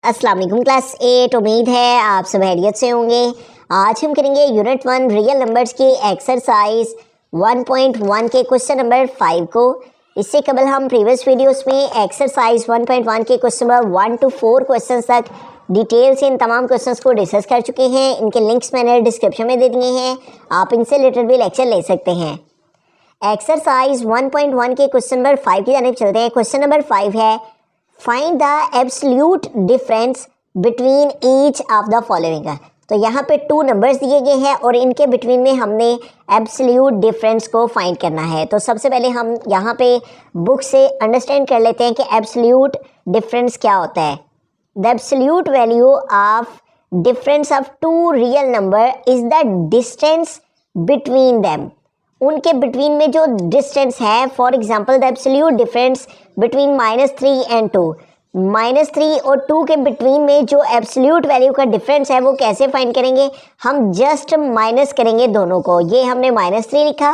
अस्सलाम वालेकुम क्लास 8। उम्मीद है आप सब खैरियत से होंगे। आज हम करेंगे यूनिट 1 रियल नंबर्स की एक्सरसाइज 1.1 के क्वेश्चन नंबर 5 को। इससे कबल हम प्रीवियस वीडियोस में एक्सरसाइज 1.1 के क्वेश्चन नंबर 1 to 4 क्वेश्चन तक डिटेल से इन तमाम क्वेश्चंस को डिस्कस कर चुके हैं। इनके लिंक्स मैंने डिस्क्रिप्शन में दे दिए हैं, आप इनसे रिलेटेड भी लेक्चर ले सकते हैं। एक्सरसाइज 1.1 के क्वेश्चन नंबर 5 की जानिब चलते हैं। क्वेश्चन नंबर 5 है, find the absolute difference between each of the following. तो यहाँ पे 2 नंबर्स दिए गए हैं और इनके बिटवीन में हमने एब्सोल्यूट डिफरेंस को फाइंड करना है। तो सबसे पहले हम यहाँ पे बुक से अंडरस्टैंड कर लेते हैं कि एब्सोल्यूट डिफरेंस क्या होता है। The absolute value of difference of 2 real number is the distance between them. उनके बिटवीन में जो डिस्टेंस है, for example the absolute difference between -3 and 2, -3 और 2 के बिटवीन में जो एब्सोल्यूट वैल्यू का डिफरेंस है वो कैसे फाइंड करेंगे। हम जस्ट माइनस करेंगे दोनों को। ये हमने -3 लिखा,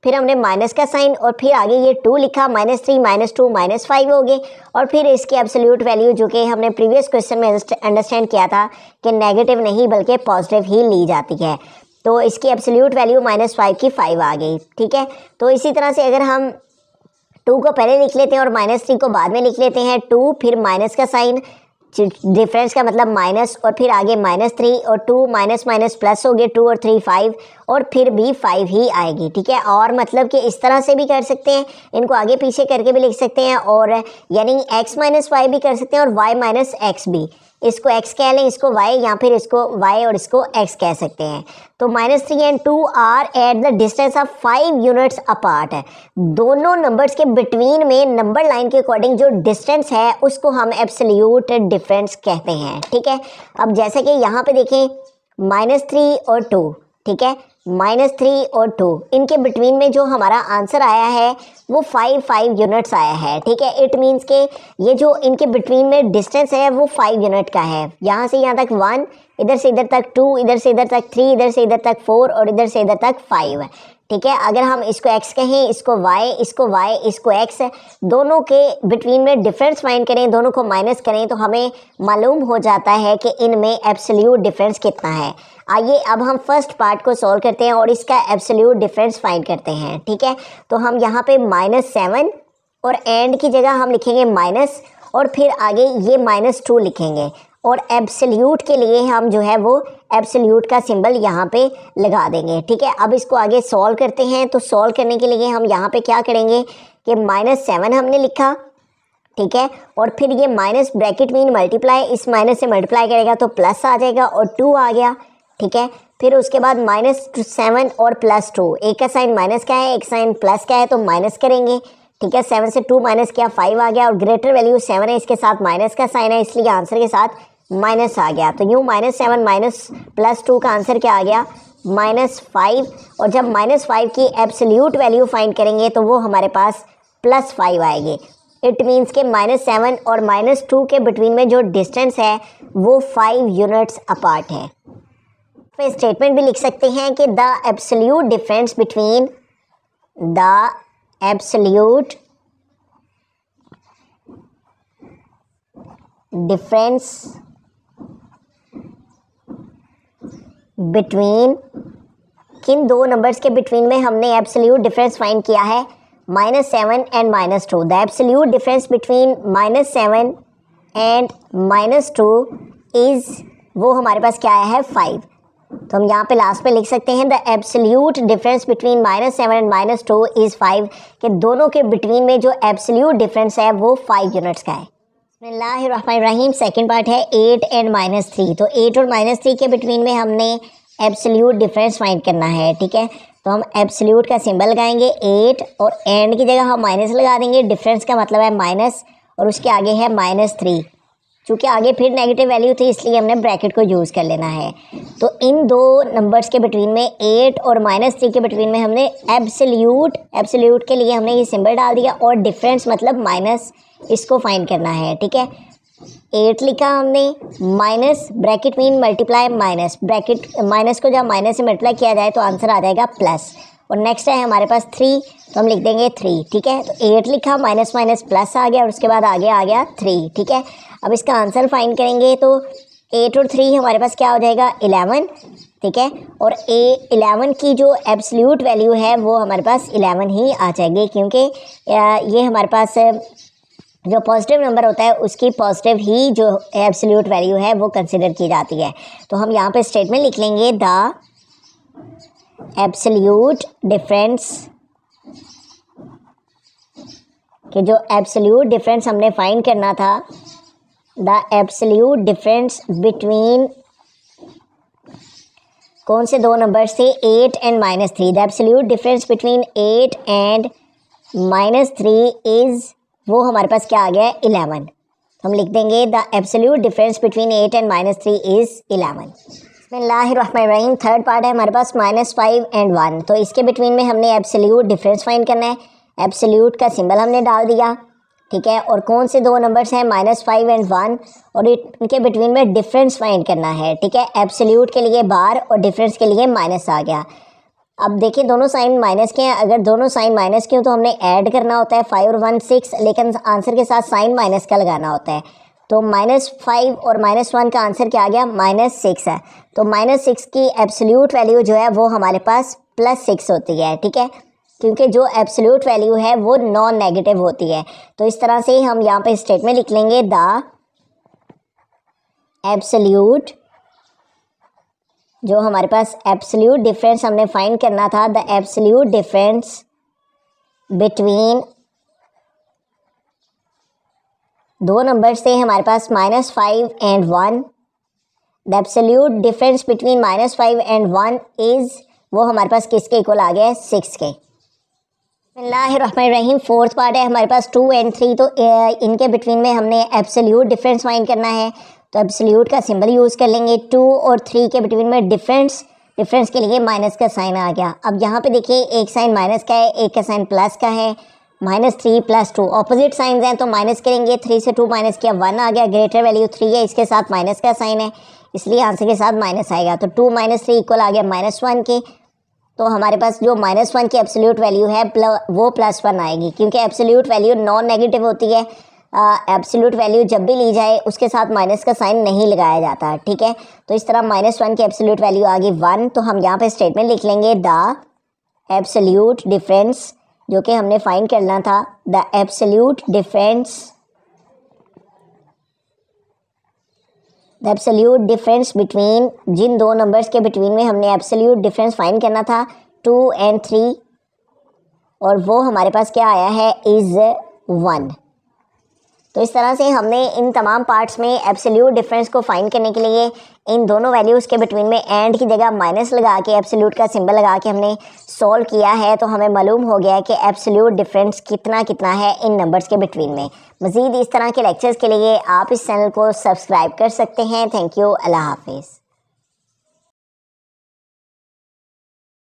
फिर हमने माइनस का साइन और फिर आगे ये 2 लिखा, -3 -2 -5 हो गए। और फिर इसकी एब्सोल्यूट वैल्यू जो कि हमने प्रीवियस क्वेश्चन में अंडरस्टैंड किया था कि नेगेटिव नहीं बल्कि पॉजिटिव ही ली जाती है, तो इसकी एब्सोल्यूट वैल्यू -5 की 5 आ गई। ठीक है, तो इसी तरह से अगर हम 2 को पहले लिख लेते हैं और -3 को बाद में लिख लेते हैं, 2 फिर माइनस का साइन, डिफरेंस का मतलब माइनस, और फिर आगे -3 और 2 माइनस माइनस प्लस हो गए, 2 और 3 5 और फिर भी 5 ही आएगी। ठीक है, और मतलब कि इस तरह से भी कर सकते हैं, इनको आगे पीछे करके भी लिख सकते हैं, और यानी x - y भी कर सकते हैं और y - x भी। इसको x कह लें, इसको y, या फिर इसको y और इसको x कह सकते हैं। तो -3 and 2 are at the distance of 5 units apart है। दोनों नंबर्स के बिटवीन में नंबर लाइन के अकॉर्डिंग जो डिस्टेंस है उसको हम एब्सोल्यूट डिफरेंस कहते हैं। ठीक है, अब जैसे कि यहाँ पे देखें -3 और 2, ठीक है, -3 और 2, इनके बिटवीन में जो हमारा आंसर आया है वो 5 यूनिट्स आया है। ठीक है, इट मीन्स के ये जो इनके बिटवीन में डिस्टेंस है वो 5 यूनिट का है। यहाँ से यहाँ तक 1, इधर से इधर तक 2, इधर से इधर तक 3, इधर से इधर तक 4 और इधर से इधर तक 5 है। ठीक है, अगर हम इसको x कहें, इसको y, इसको x, दोनों के बिटवीन में डिफरेंस फाइंड करें, दोनों को माइनस करें, तो हमें मालूम हो जाता है कि इनमें एब्सोल्यूट डिफरेंस कितना है। आइए अब हम फर्स्ट पार्ट को सॉल्व करते हैं और इसका एब्सोल्यूट डिफरेंस फाइंड करते हैं। ठीक है, तो हम यहाँ पे -7 और एंड की जगह हम लिखेंगे माइनस, और फिर आगे ये -2 लिखेंगे, और एब्सोल्यूट के लिए हम जो है वो एब्सोल्यूट का सिंबल यहाँ पे लगा देंगे। ठीक है, अब इसको आगे सॉल्व करते हैं। तो सॉल्व करने के लिए हम यहाँ पे क्या करेंगे कि -7 हमने लिखा, ठीक है, और फिर ये माइनस ब्रैकेट मीन मल्टीप्लाई, इस माइनस से मल्टीप्लाई करेगा तो प्लस आ जाएगा और 2 आ गया। ठीक है, फिर उसके बाद -7 और +2, एक का साइन माइनस का है, एक साइन प्लस का है, तो माइनस करेंगे। ठीक है, 7 से 2 माइनस किया, 5 आ गया, और ग्रेटर वैल्यू 7 है, इसके साथ माइनस का साइन है, इसलिए आंसर के साथ माइनस आ गया। तो यूँ -7 माइनस +2 का आंसर क्या आ गया, -5। और जब -5 की एब्सोल्यूट वैल्यू फाइंड करेंगे तो वो हमारे पास +5 आएगी। इट मीन्स के -7 और -2 के बिटवीन में जो डिस्टेंस है वो 5 यूनिट्स अपार्ट है। फिर स्टेटमेंट भी लिख सकते हैं कि द एब्सोल्यूट डिफरेंस बिटवीन किन 2 नंबर्स के बिटवीन में हमने एब्सोल्यूट डिफरेंस फाइंड किया है, -7 and -2। The absolute difference between -7 and -2 is, वो हमारे पास क्या आया है, 5। तो हम यहाँ पे लास्ट पे लिख सकते हैं the absolute difference between -7 and -2 is 5, कि दोनों के बिटवीन में जो एब्सोल्यूट डिफरेंस है वो 5 यूनिट्स का है। बिस्मिल्लाहिर्रहमानिर्रहीम। सेकंड पार्ट है 8 एंड -3। तो 8 और -3 के बिटवीन में हमने एब्सोल्यूट डिफरेंस फाइंड करना है। ठीक है, तो हम एब्सोल्यूट का सिंबल लगाएंगे 8 और एंड की जगह हम माइनस लगा देंगे। डिफरेंस का मतलब है माइनस, और उसके आगे है -3। चूँकि आगे फिर नेगेटिव वैल्यू थी इसलिए हमने ब्रैकेट को यूज़ कर लेना है। तो इन 2 नंबर्स के बिटवीन में 8 और -3 के बिटवीन में हमने एब्सोल्यूट के लिए हमने ये सिंबल डाल दिया, और डिफरेंस मतलब माइनस, इसको फाइंड करना है। ठीक है, 8 लिखा हमने, minus bracket mean multiply minus, bracket minus को जब माइनस से मल्टीप्लाई किया जाए तो आंसर आ जाएगा प्लस, और नेक्स्ट है हमारे पास 3, तो हम लिख देंगे 3, ठीक है। तो 8 लिखा, माइनस माइनस प्लस आ गया और उसके बाद आगे आ गया 3, ठीक है। अब इसका आंसर फाइंड करेंगे तो 8 और 3 हमारे पास क्या हो जाएगा 11, ठीक है। और 11 की जो एब्सोल्यूट वैल्यू है वो हमारे पास 11 ही आ जाएगी, क्योंकि ये हमारे पास जो पॉजिटिव नंबर होता है उसकी पॉजिटिव ही जो एब्सोल्यूट वैल्यू है वो कंसिडर की जाती है। तो हम यहाँ पे स्टेटमेंट लिख लेंगे द एब्सोल्यूट डिफरेंस, कि जो एब्सोल्यूट डिफरेंस हमने फाइंड करना था, द एब्सोल्यूट डिफरेंस बिटवीन कौन से दो नंबर से 8 and -3, the absolute difference between 8 and -3 is, वो हमारे पास क्या आ गया है 11। हम लिख देंगे the absolute difference between 8 and -3 is 11। बिस्मिल्लाहिर्रहमानिर्रहीम। थर्ड पार्ट है हमारे पास -5 एंड 1। तो इसके बिटवीन में हमने एब्सोल्यूट डिफरेंस फाइंड करना है। एब्सोल्यूट का सिंबल हमने डाल दिया, ठीक है। और कौन से दो नंबर्स हैं -5 एंड 1, और इनके बिटवीन में डिफरेंस फाइंड करना है, ठीक है। एब्सोल्यूट के लिए बार और डिफरेंस के लिए माइनस आ गया। अब देखिए दोनों साइन माइनस के हैं, अगर दोनों साइन माइनस के हो तो हमने ऐड करना होता है 5 और 1 6, लेकिन आंसर के साथ साइन माइनस का लगाना होता है। तो -5 और -1 का आंसर क्या आ गया -6 है। तो -6 की एब्सोल्यूट वैल्यू जो है वो हमारे पास +6 होती है, ठीक है, क्योंकि जो एब्सोल्यूट वैल्यू है वो नॉन नेगेटिव होती है। तो इस तरह से हम यहाँ पे स्टेटमेंट लिख लेंगे द एब्सोल्यूट, जो हमारे पास एब्सोल्यूट डिफरेंस हमने फाइंड करना था, द एब्सोल्यूट डिफरेंस बिटवीन दो नंबर से हमारे पास -5 and 1, the absolute difference between -5 and 1 is, वो हमारे पास किसके इक्वल आ गया है 6 के। बिस्मिल्लाहिर्रहमानिर्रहीम। फोर्थ पार्ट है हमारे पास 2 एंड 3। तो इनके बिटवीन में हमने एब्सोल्यूट डिफरेंस फाइंड करना है, तो एब्सोल्यूट का सिंबल यूज़ कर लेंगे। 2 और 3 के बिटवीन में डिफरेंस के लिए माइनस का साइन आ गया। अब यहाँ पे देखिए एक साइन माइनस का है, एक का साइन प्लस का है। -3 + 2 ऑपोजिट साइंस हैं, तो माइनस करेंगे, 3 से 2 माइनस किया 1 आ गया। ग्रेटर वैल्यू 3 है, इसके साथ माइनस का साइन है, इसलिए आंसर के साथ माइनस आएगा। तो 2 - 3 इक्वल आ गया -1 के। तो हमारे पास जो -1 की एब्सोल्यूट वैल्यू है वो +1 आएगी, क्योंकि एब्सोल्यूट वैल्यू नॉन नेगेटिव होती है। एब्सोल्यूट वैल्यू जब भी ली जाए उसके साथ माइनस का साइन नहीं लगाया जाता, ठीक है। तो इस तरह -1 की एब्सोल्यूट वैल्यू आ गई 1। तो हम यहाँ पे स्टेटमेंट लिख लेंगे द एब्सोल्यूट डिफरेंस, जो कि हमने फाइंड करना था, द एब्सोल्यूट डिफरेंस बिटवीन, जिन दो नंबर्स के बिटवीन में हमने एब्सोल्यूट डिफरेंस फाइंड करना था 2 एंड 3, और वो हमारे पास क्या आया है इज़ 1। तो इस तरह से हमने इन तमाम पार्ट्स में एब्सोल्यूट डिफरेंस को फाइंड करने के लिए इन दोनों वैल्यूज़ के बिटवीन में एंड की जगह माइनस लगा के एब्सोल्यूट का सिंबल लगा के हमने सॉल्व किया है। तो हमें मालूम हो गया है कि एब्सोल्यूट डिफरेंस कितना है इन नंबर्स के बिटवीन में। मज़ीद इस तरह के लेक्चर्स के लिए आप इस चैनल को सब्सक्राइब कर सकते हैं। थैंक यू, अल्लाह हाफिज़।